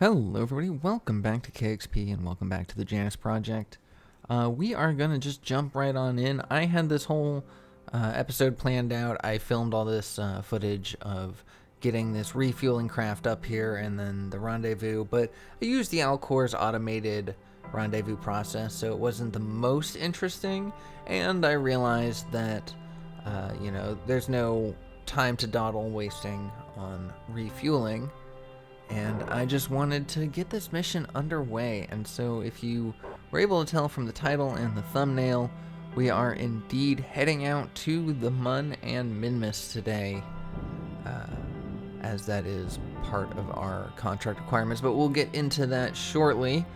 Hello everybody, welcome back to KXP and welcome back to the Janus Project. We are going to just jump right on in. I had this whole episode planned out. I filmed all this footage of getting this refueling craft up here and then the rendezvous, but I used the Alcor's automated rendezvous process, so it wasn't the most interesting, and I realized that, there's no time to dawdle wasting on refueling. And I just wanted to get this mission underway, and so if you were able to tell from the title and the thumbnail, we are indeed heading out to the Mun and Minmus today, as that is part of our contract requirements, but we'll get into that shortly.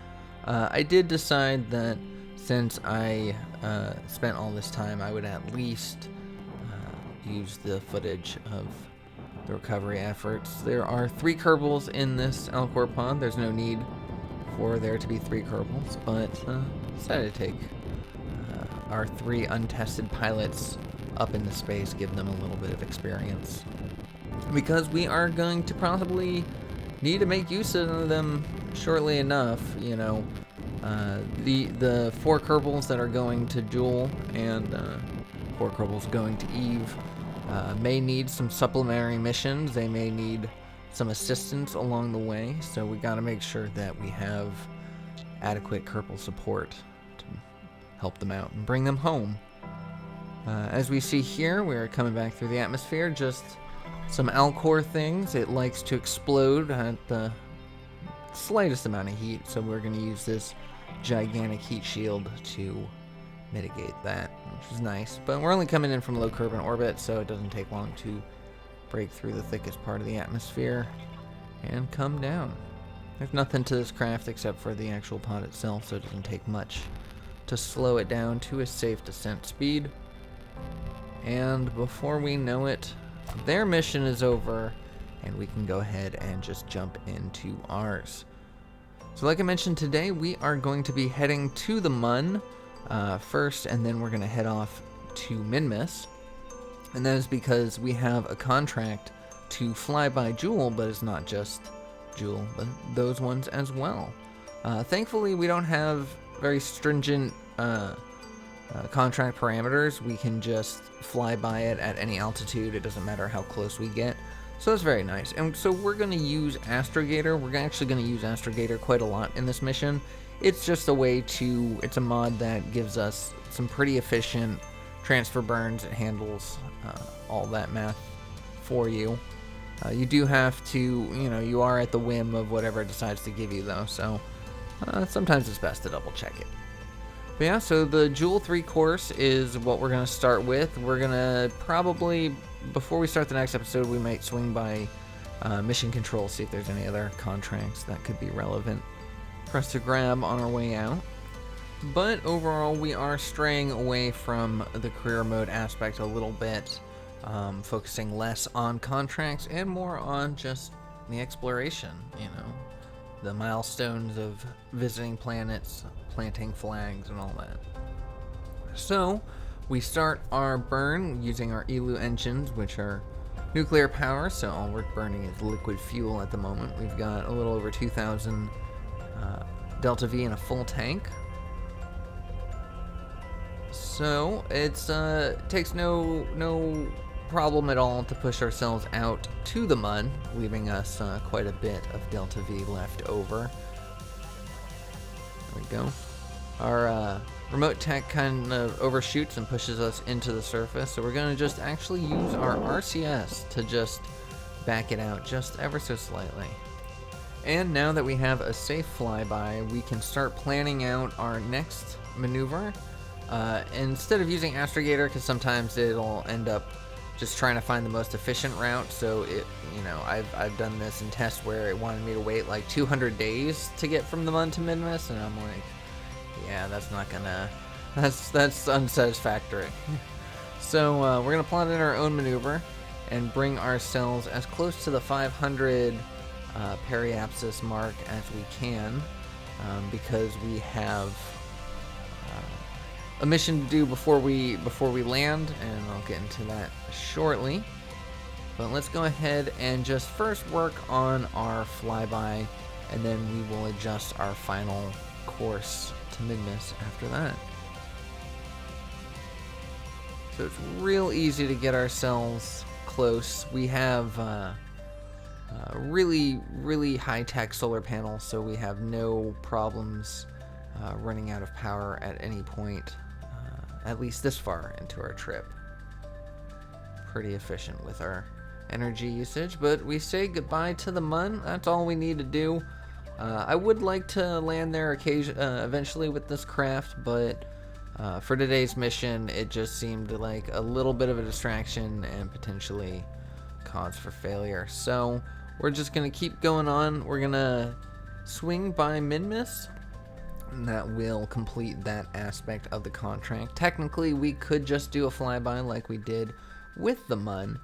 I did decide that since I spent all this time, I would at least use the footage of the recovery efforts. There are 3 Kerbals in this Alcor pod. There's no need for there to be 3 Kerbals, but decided to take our 3 untested pilots up into space, give them a little bit of experience, because we are going to probably need to make use of them shortly enough. The 4 Kerbals that are going to Jool and 4 Kerbals going to Eve may need some supplementary missions. They may need some assistance along the way, so we got to make sure that we have adequate Kerbal support to help them out and bring them home. As we see here, we're coming back through the atmosphere. Just some Alcor things. It likes to explode at the slightest amount of heat, so we're going to use this gigantic heat shield to mitigate that, which is nice. But we're only coming in from low Kerbin orbit, so it doesn't take long to break through the thickest part of the atmosphere and come down. There's nothing to this craft except for the actual pod itself, so it doesn't take much to slow it down to a safe descent speed. And before we know it, their mission is over, and we can go ahead and just jump into ours. So like I mentioned, today we are going to be heading to the Mun first, and then we're going to head off to Minmus. And that is because we have a contract to fly by Jool, but it's not just Jool, but those ones as well. Thankfully, we don't have very stringent contract parameters. We can just fly by it at any altitude. It doesn't matter how close we get. So that's very nice. And so we're going to use Astrogator. We're actually going to use Astrogator quite a lot in this mission. It's just a way to, it's a mod that gives us some pretty efficient transfer burns. It handles all that math for you. You do have to, you are at the whim of whatever it decides to give you though, so sometimes it's best to double check it. But yeah, so the Jool 3 course is what we're going to start with. We're going to probably, before we start the next episode, we might swing by mission control, see if there's any other contracts that could be relevant for us to grab on our way out. But overall, we are straying away from the career mode aspect a little bit, focusing less on contracts and more on just the exploration, the milestones of visiting planets, planting flags, and all that. So we start our burn using our ELU engines, which are nuclear power, so all we're burning is liquid fuel at the moment. We've got a little over 2,000 Delta V in a full tank. So it's takes no problem at all to push ourselves out to the Mun, leaving us quite a bit of Delta V left over. There we go. Our remote tech kind of overshoots and pushes us into the surface, so we're going to just actually use our RCS to just back it out just ever so slightly. And now that we have a safe flyby, we can start planning out our next maneuver. Instead of using Astrogator, because sometimes it'll end up just trying to find the most efficient route. So I've done this in tests where it wanted me to wait like 200 days to get from the Mun to Minmus, and I'm like, yeah, that's not gonna, that's unsatisfactory. So we're gonna plot in our own maneuver and bring ourselves as close to the 500 periapsis mark as we can, because we have a mission to do before we land, and I'll get into that shortly. But let's go ahead and just first work on our flyby and then we will adjust our final course to Minmus after that. So it's real easy to get ourselves close. We have really high-tech solar panels, so we have no problems running out of power at any point, at least this far into our trip. Pretty efficient with our energy usage, but we say goodbye to the Mun. That's all we need to do. I would like to land there eventually with this craft, but for today's mission, it just seemed like a little bit of a distraction and potentially cause for failure. So we're just gonna keep going on. We're gonna swing by Minmus, and that will complete that aspect of the contract. Technically, we could just do a flyby like we did with the Mun,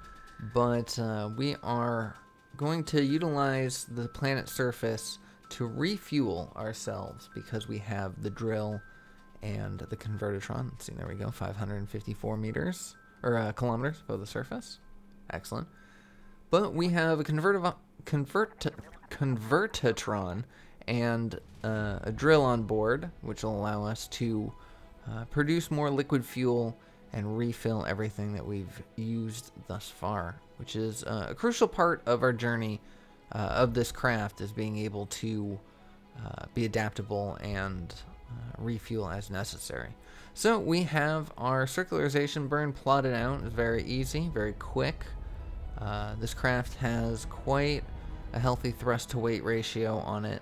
but we are going to utilize the planet's surface to refuel ourselves because we have the drill and the convertitron. See, there we go, 554 meters or kilometers above the surface. Excellent. But we have a convertitron and a drill on board, which will allow us to produce more liquid fuel and refill everything that we've used thus far, which is a crucial part of our journey of this craft, is being able to be adaptable and refuel as necessary. So we have our circularization burn plotted out. It's very easy, very quick. This craft has quite a healthy thrust to weight ratio on it,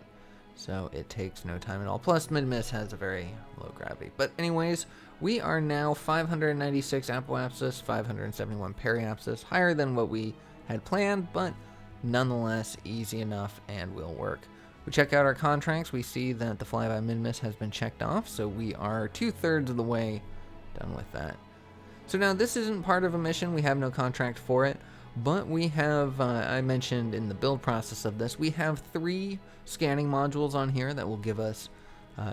so it takes no time at all. Plus, Minmus has a very low gravity. But anyways, we are now 596 apoapsis, 571 periapsis, higher than what we had planned, but nonetheless easy enough and will work. We check out our contracts. We see that the flyby Minmus has been checked off, so we are 2/3 of the way done with that. So now this isn't part of a mission. We have no contract for it, but we have, I mentioned in the build process of this, we have 3 scanning modules on here that will give us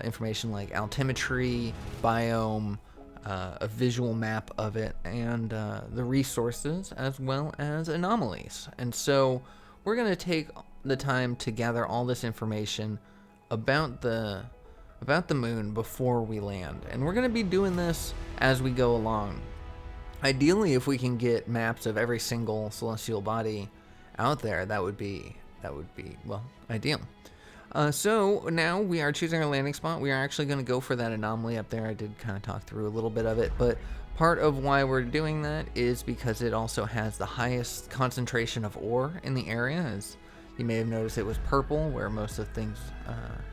information like altimetry, biome, a visual map of it, and the resources as well as anomalies. And so we're going to take the time to gather all this information about the moon before we land, and we're going to be doing this as we go along. Ideally, if we can get maps of every single celestial body out there, that would be well, ideal. So now we are choosing our landing spot. We are actually going to go for that anomaly up there. I did kind of talk through a little bit of it, but part of why we're doing that is because it also has the highest concentration of ore in the area. As you may have noticed, it was purple, where most of the things,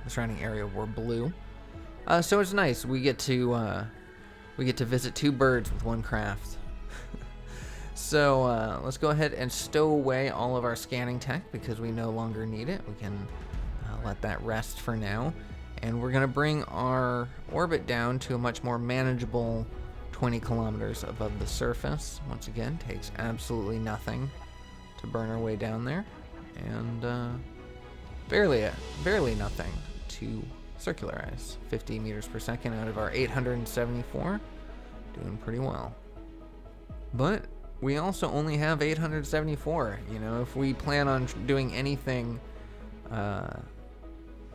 the surrounding area, were blue. So it's nice. We get to visit 2 birds with 1 craft. So let's go ahead and stow away all of our scanning tech because we no longer need it. We can let that rest for now. And we're going to bring our orbit down to a much more manageable 20 kilometers above the surface. Once again, takes absolutely nothing to burn our way down there. And barely nothing to circularize. 50 meters per second out of our 874. Doing pretty well. But we also only have 874. You know, if we plan on doing anything,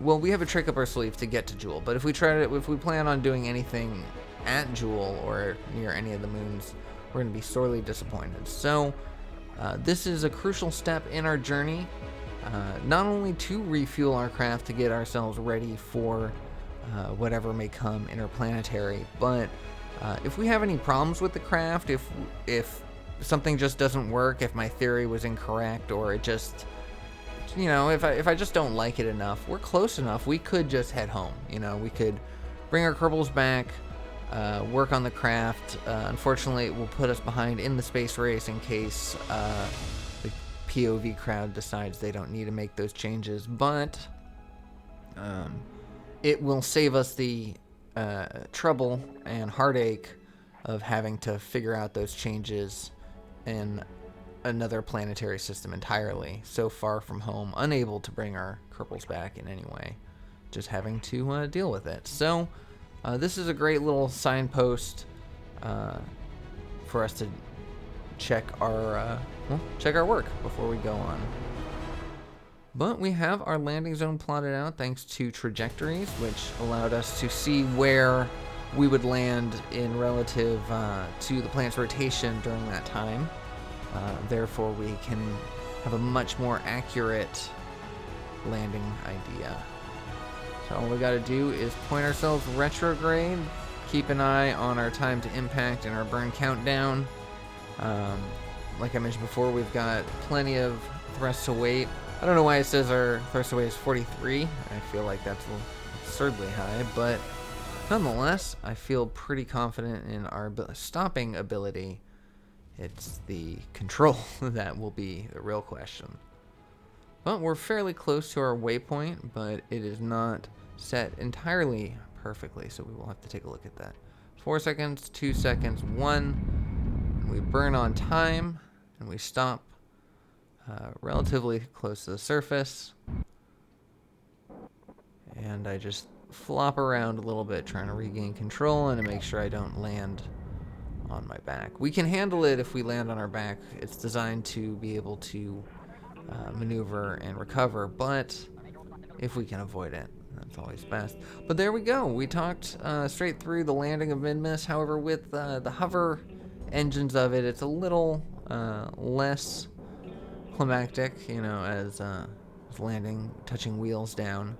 well, we have a trick up our sleeve to get to Jool, but if we plan on doing anything at Jool or near any of the moons, we're going to be sorely disappointed. So this is a crucial step in our journey, not only to refuel our craft to get ourselves ready for whatever may come interplanetary, but if we have any problems with the craft, if something just doesn't work, if my theory was incorrect, or it just, you know, if I just don't like it enough, we're close enough, we could just head home. You know, we could bring our Kerbals back, work on the craft. Unfortunately, it will put us behind in the space race in case the POV crowd decides they don't need to make those changes, but it will save us the trouble and heartache of having to figure out those changes in another planetary system entirely, so far from home, unable to bring our Kerbals back in any way, just having to deal with it. So this is a great little signpost for us to check our work before we go on. But we have our landing zone plotted out thanks to trajectories, which allowed us to see where we would land in relative to the planet's rotation during that time. Therefore, we can have a much more accurate landing idea. So all we got to do is point ourselves retrograde, keep an eye on our time to impact and our burn countdown. Like I mentioned before, we've got plenty of thrust to weight. I don't know why it says our thrust to weight is 43. I feel like that's absurdly high, but nonetheless, I feel pretty confident in our stopping ability. It's the control that will be the real question. But we're fairly close to our waypoint, but it is not set entirely perfectly, so we will have to take a look at that. 4 seconds, 2 seconds, 1. We burn on time, and we stop relatively close to the surface. And I just flop around a little bit, trying to regain control and to make sure I don't land on my back. We can handle it if we land on our back. It's designed to be able to maneuver and recover, but if we can avoid it, that's always best. But there we go. We talked straight through the landing of Minmus. However, with the hover engines of it, it's a little less climactic, as landing, touching wheels down.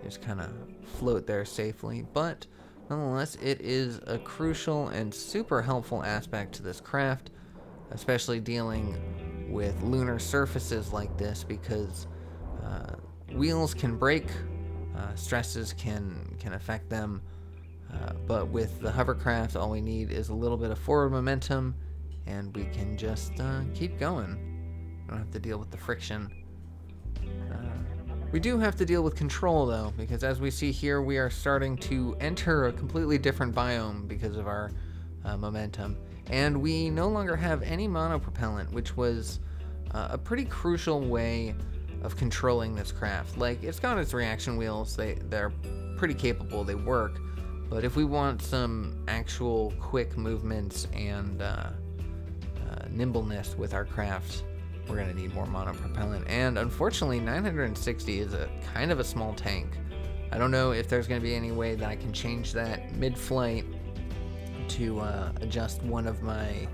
Just kind of float there safely. But nonetheless, it is a crucial and super helpful aspect to this craft, especially dealing with lunar surfaces like this, because wheels can break, stresses can affect them, but with the hovercraft, all we need is a little bit of forward momentum, and we can just keep going. We don't have to deal with the friction. We do have to deal with control, though, because as we see here, we are starting to enter a completely different biome because of our momentum. And we no longer have any monopropellant, which was a pretty crucial way of controlling this craft. Like, it's got its reaction wheels, they're pretty capable, they work, but if we want some actual quick movements and nimbleness with our craft, we're going to need more monopropellant. And unfortunately, 960 is a kind of a small tank. I don't know if there's going to be any way that I can change that mid-flight to adjust one of my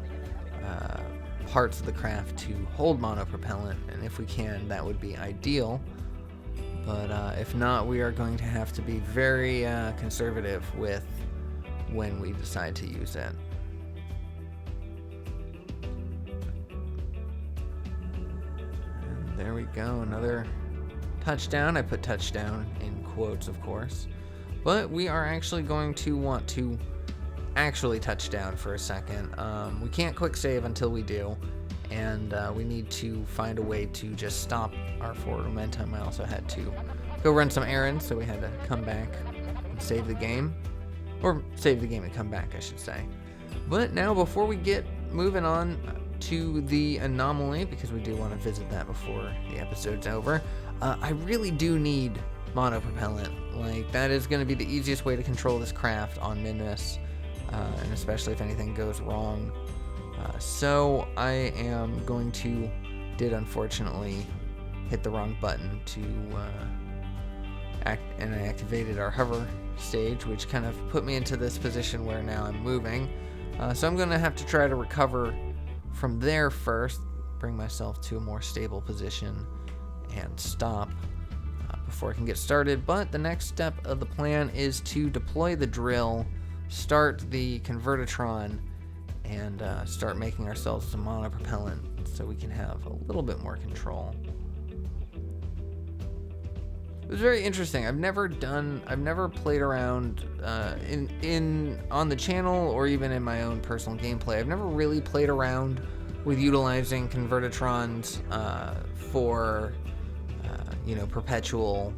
parts of the craft to hold monopropellant, and if we can, that would be ideal. But if not, we are going to have to be very conservative with when we decide to use it. And there we go, another touchdown. I put touchdown in quotes, of course. But we are actually going to want to actually touch down for a second. We can't quick save until we do, and we need to find a way to just stop our forward momentum. I also had to go run some errands, so we had to come back and save the game. Or save the game and come back, I should say. But now, before we get moving on to the anomaly, because we do want to visit that before the episode's over, I really do need monopropellant. Like, that is going to be the easiest way to control this craft on Minmus, and especially if anything goes wrong. So I am going to, unfortunately hit the wrong button to and I activated our hover stage, which kind of put me into this position where now I'm moving. So I'm going to have to try to recover from there first, bring myself to a more stable position, and stop before I can get started. But the next step of the plan is to deploy the drill, start the convertitron, and start making ourselves some monopropellant so we can have a little bit more control. It was very interesting. I've never played around on the channel or even in my own personal gameplay. I've never really played around with utilizing convertitrons for perpetual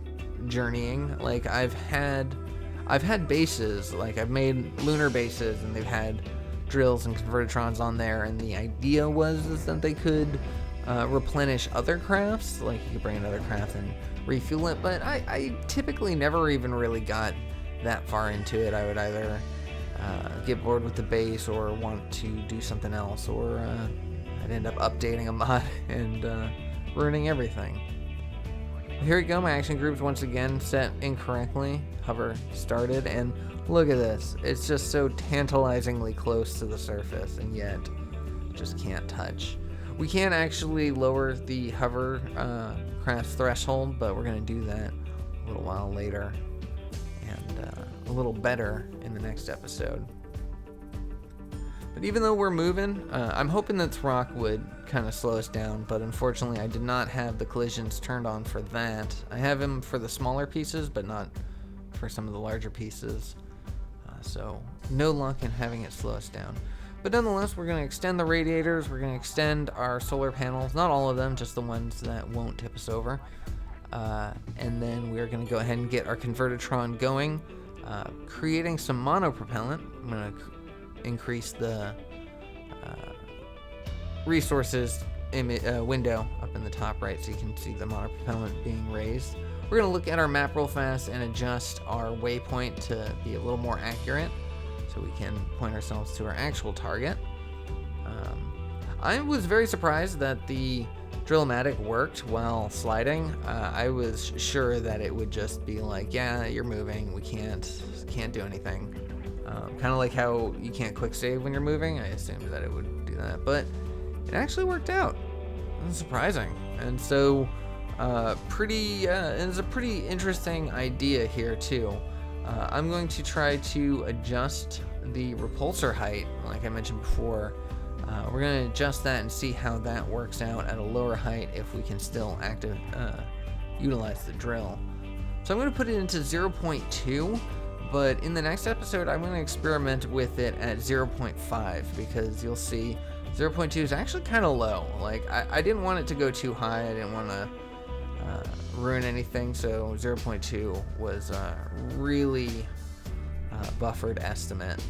journeying. Like, I've had bases, like I've made lunar bases, and they've had drills and convertitrons on there, and the idea was that they could replenish other crafts. Like, you could bring another craft and refuel it, but I typically never even really got that far into it. I would either get bored with the base or want to do something else, or I'd end up updating a mod and ruining everything. Here we go, my action group's once again set incorrectly. Hover started, and look at this. It's just so tantalizingly close to the surface, and yet just can't touch. We can actually lower the hover craft threshold, but we're going to do that a little while later, and a little better in the next episode. But even though we're moving, I'm hoping that Throck would kind of slow us down, but unfortunately I did not have the collisions turned on for that. I have him for the smaller pieces, but not for some of the larger pieces. So no luck in having it slow us down. But nonetheless, we're going to extend the radiators, we're going to extend our solar panels, not all of them, just the ones that won't tip us over. And then we're going to go ahead and get our Convertitron going, creating some monopropellant. I'm going to increase the resources window up in the top right so you can see the monopropellant being raised. We're going to look at our map real fast and adjust our waypoint to be a little more accurate so we can point ourselves to our actual target. I was very surprised that the Drill-O-Matic worked while sliding. I was sure that it would just be like, yeah, you're moving, we can't do anything. Kind of like how you can't quick save when you're moving. I assumed that it would do that, but it actually worked out. It was surprising. And so it's a pretty interesting idea here too. I'm going to try to adjust the repulsor height, like I mentioned before. We're going to adjust that and see how that works out at a lower height if we can still utilize the drill. So I'm going to put it into 0.2, but in the next episode I'm going to experiment with it at 0.5 because you'll see 0.2 is actually kind of low. Like I didn't want it to go too high. I didn't want to ruin anything, so 0.2 was a really buffered estimate.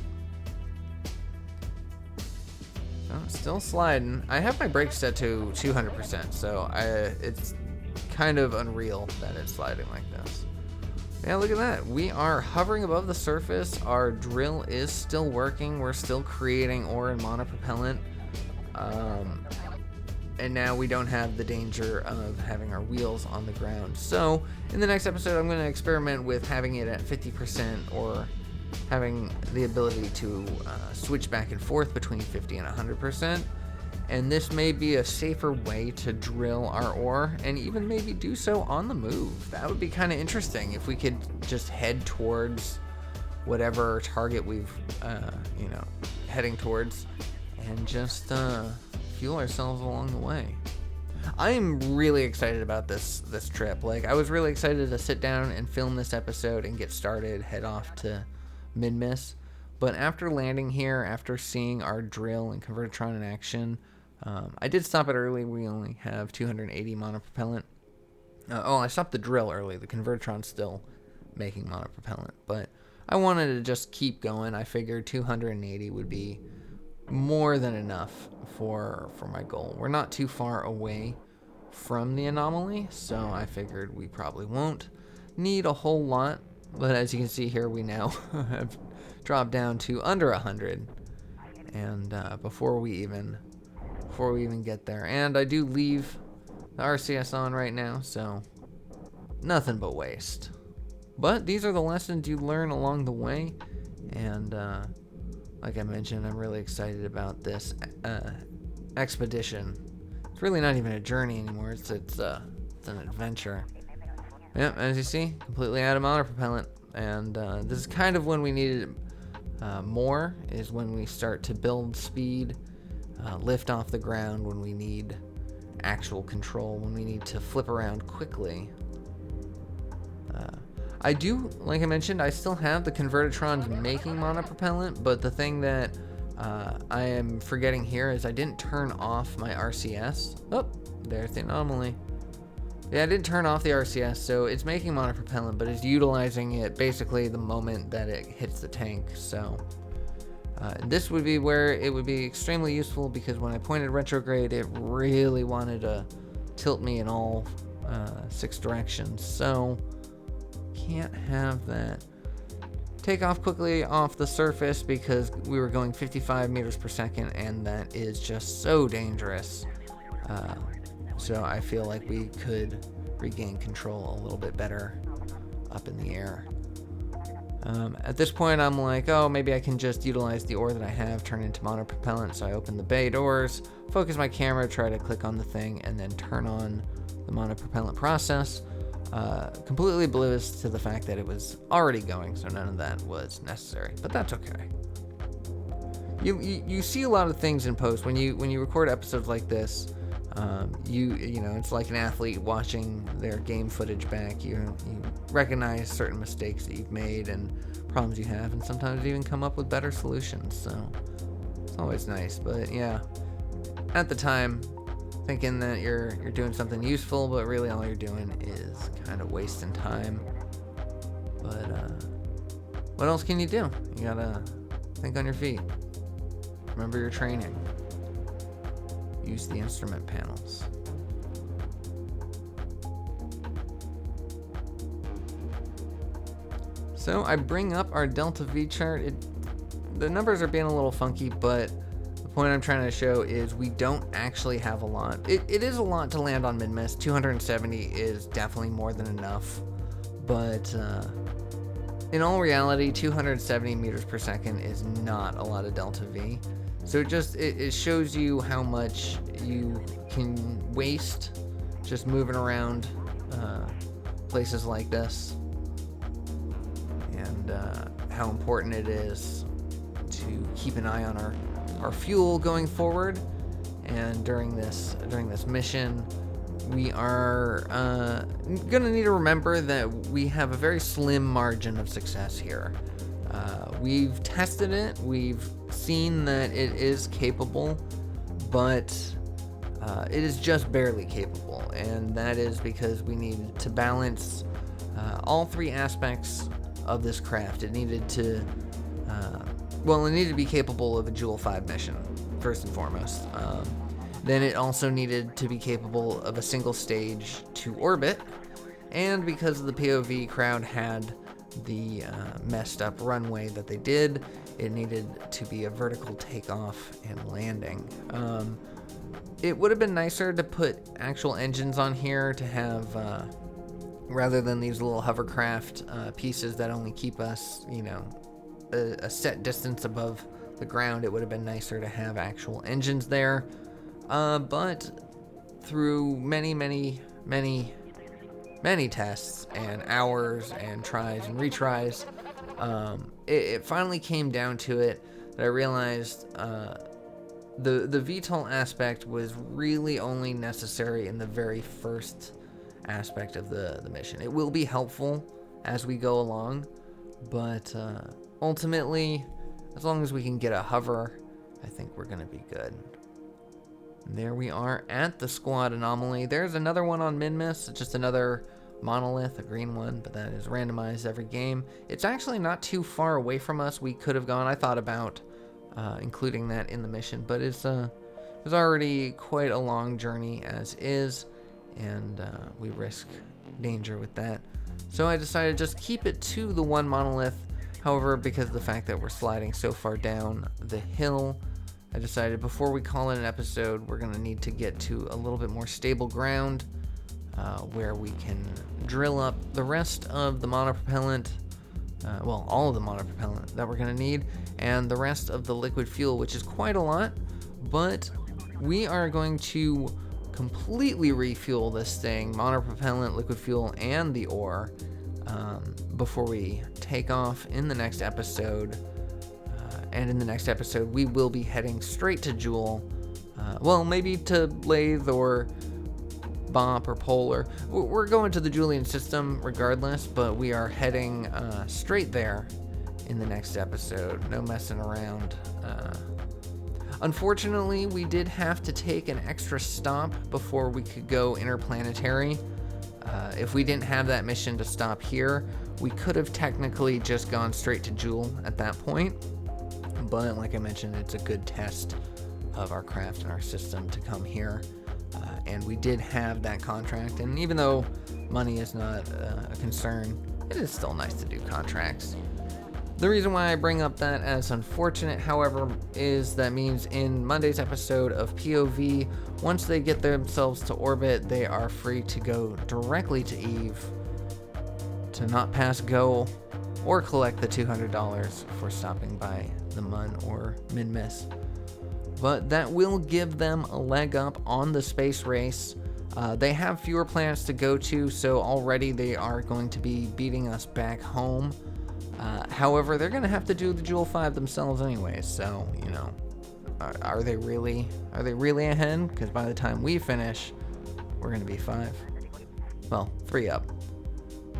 Oh, still sliding. I have my brakes set to 200%, so it's kind of unreal that it's sliding like this. Yeah, look at that. We are hovering above the surface. Our drill is still working. We're still creating ore and monopropellant. And now we don't have the danger of having our wheels on the ground. So in the next episode, I'm going to experiment with having it at 50% or having the ability to switch back and forth between 50 and 100%. And this may be a safer way to drill our ore and even maybe do so on the move. That would be kind of interesting if we could just head towards whatever target we've, heading towards and just fuel ourselves along the way. I'm really excited about this trip. Like, I was really excited to sit down and film this episode and get started, head off to Minmus. But after landing here, after seeing our drill and Convertitron in action, I did stop it early. We only have 280 monopropellant. I stopped the drill early. The Convertitron's still making monopropellant, but I wanted to just keep going. I figured 280 would be more than enough for my goal. We're not too far away from the anomaly, so I figured we probably won't need a whole lot. But as you can see here, we now have dropped down to under 100, and before we even get there. And I do leave the RCS on right now, so nothing but waste. But these are the lessons you learn along the way, and like I mentioned, I'm really excited about this expedition. It's really not even a journey anymore. It's an adventure. Yep, as you see, completely out of monopropellant, and this is kind of when we needed more, is when we start to build speed, lift off the ground, when we need actual control, when we need to flip around quickly. I do, like I mentioned, I still have the Convertitrons making monopropellant, but the thing that I am forgetting here is I didn't turn off my RCS. Oh, there's the anomaly. Yeah, I didn't turn off the RCS, so it's making monopropellant, but it's utilizing it basically the moment that it hits the tank. So this would be where it would be extremely useful, because when I pointed retrograde, it really wanted to tilt me in all 6 directions. So can't have that take off quickly off the surface, because we were going 55 meters per second, and that is just so dangerous. So I feel like we could regain control a little bit better up in the air. At this point, I'm like, oh, maybe I can just utilize the ore that I have, turn into monopropellant. So I open the bay doors, focus my camera, try to click on the thing, and then turn on the monopropellant process. Completely oblivious to the fact that it was already going, so none of that was necessary. But that's okay. You see a lot of things in post when you record episodes like this. You know, it's like an athlete watching their game footage back. You recognize certain mistakes that you've made and problems you have, and sometimes even come up with better solutions. So it's always nice. But yeah, at the time, thinking that you're doing something useful, but really all you're doing is kind of wasting time. But what else can you do? You gotta think on your feet. Remember your training. Use the instrument panels. So I bring up our Delta V chart. The numbers are being a little funky, but the point I'm trying to show is we don't actually have a lot. It is a lot to land on Minmus. 270 is definitely more than enough, but in all reality, 270 meters per second is not a lot of Delta V. So it shows you how much you can waste just moving around places like this, and how important it is to keep an eye on our fuel going forward. And during this mission, we are gonna need to remember that we have a very slim margin of success here. We've tested it, we've seen that it is capable, but it is just barely capable, and that is because we needed to balance all three aspects of this craft. It needed to be capable of a Jool V mission, first and foremost. Then it also needed to be capable of a single stage to orbit, and because the POV crowd had the messed up runway that they did, it needed to be a vertical takeoff and landing. It would have been nicer to put actual engines on here to have, rather than these little hovercraft pieces that only keep us, a set distance above the ground. It would have been nicer to have actual engines there. But through many tests and hours and tries and retries, it finally came down to it that I realized the VTOL aspect was really only necessary in the very first aspect of the mission. It will be helpful as we go along, but ultimately, as long as we can get a hover, I think we're gonna be good. And there we are at the squad anomaly. There's another one on Minmus, just another monolith, a green one, but that is randomized every game. It's actually not too far away from us. We could have gone. I thought about including that in the mission, but it's already quite a long journey as is, and we risk danger with that. So I decided to just keep it to the one monolith. However, because of the fact that we're sliding so far down the hill, I decided before we call it an episode, we're going to need to get to a little bit more stable ground where we can drill up the rest of the monopropellant, all of the monopropellant that we're going to need, and the rest of the liquid fuel, which is quite a lot, but we are going to completely refuel this thing, monopropellant, liquid fuel, and the ore, before we take off in the next episode. And in the next episode, we will be heading straight to Jool. Maybe to Lathe or Bop or Polar. We're going to the Julian system regardless, but we are heading straight there in the next episode. No messing around. Unfortunately, we did have to take an extra stop before we could go interplanetary. If we didn't have that mission to stop here, we could have technically just gone straight to Jool at that point. But like I mentioned, it's a good test of our craft and our system to come here. And we did have that contract. And even though money is not a concern, it is still nice to do contracts. The reason why I bring up that as unfortunate, however, is that means in Monday's episode of POV, once they get themselves to orbit, they are free to go directly to Eve to not pass go or collect the $200 for stopping by the Mun or Minmus. But that will give them a leg up on the space race. They have fewer planets to go to, so already they are going to be beating us back home. However, they're going to have to do the Jool V themselves anyways, so, you know, are they really ahead? Because by the time we finish, we're going to be 3 up.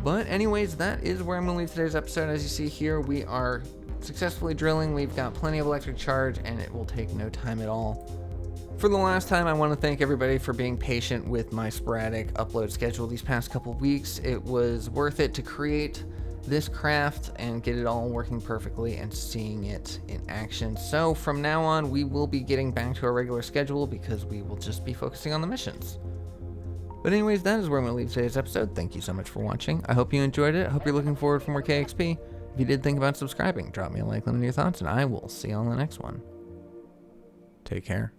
But anyways, that is where I'm going to leave today's episode. As you see here, we are successfully drilling. We've got plenty of electric charge, and it will take no time at all. For the last time, I want to thank everybody for being patient with my sporadic upload schedule these past couple weeks. It was worth it to create this craft and get it all working perfectly and seeing it in action. So from now on, we will be getting back to our regular schedule because we will just be focusing on the missions. But anyways, that is where I'm going to leave today's episode. Thank you so much for watching. I hope you enjoyed it. I hope you're looking forward for more KXP. If you did think about subscribing, drop me a like, let me know your thoughts, and I will see you on the next one. Take care.